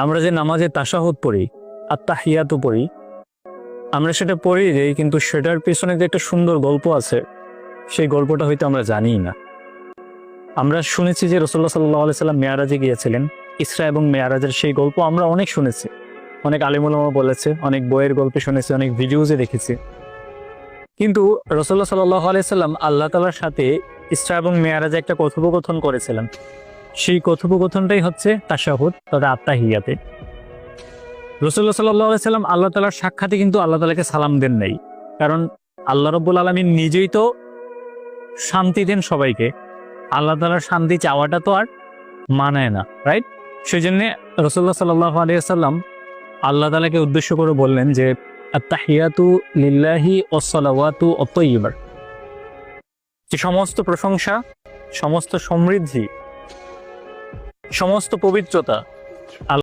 আমরা যে নামাজে তাশাহুদ পড়ি, আত্তাহিয়াতু পড়ি, আমরা সেটা পড়ি যে, কিন্তু সেটার পেছনে যে একটা সুন্দর গল্প আছে, সেই গল্পটা হয়তো আমরা জানিই না। আমরা শুনেছি যে রাসূলুল্লাহ সাল্লাল্লাহু আলাইহি সাল্লাম মেরাজে গিয়েছিলেন। ইসরা এবং মেরাজের সেই গল্প আমরা অনেক শুনেছি, অনেক আলিম উলামা বলেছে, অনেক বইয়ের গল্পে শুনেছি, অনেক ভিডিওজে দেখেছি। কিন্তু রাসূলুল্লাহ সাল্লাল্লাহু আলাইহি সাল্লাম আল্লাহ তাআলার সাথে ইসরা এবং মেরাজে একটা কথোপকথন করেছিলেন। সেই কথোপকথনটাই হচ্ছে তাশাহুদ তথা আত্তাহিয়াতে। রাসূলুল্লাহ সাল্লাল্লাহু আলাইহি সাল্লাম আল্লাহ তাআলার সাক্ষাতে কিন্তু আল্লাহ তাআলাকে সালাম দেন নাই, কারণ আল্লাহ রাব্বুল আলামিন নিজেই তো শান্তি দেন সবাইকে। আল্লাহ তাআলার শান্তি চাওয়াটা তো আর মানায় না, রাইট? সেই জন্য রাসূলুল্লাহ সাল্লাল্লাহু আলাইহি সাল্লাম আল্লাহ তাআলাকে উদ্দেশ্য করে বললেন যে আত্তাহিয়াতু লিল্লাহি ওয়াসসালাওয়াতু আত-তাইয়্যিবা, যে সমস্ত প্রশংসা, সমস্ত সমৃদ্ধি, সমস্ত পবিত্রতা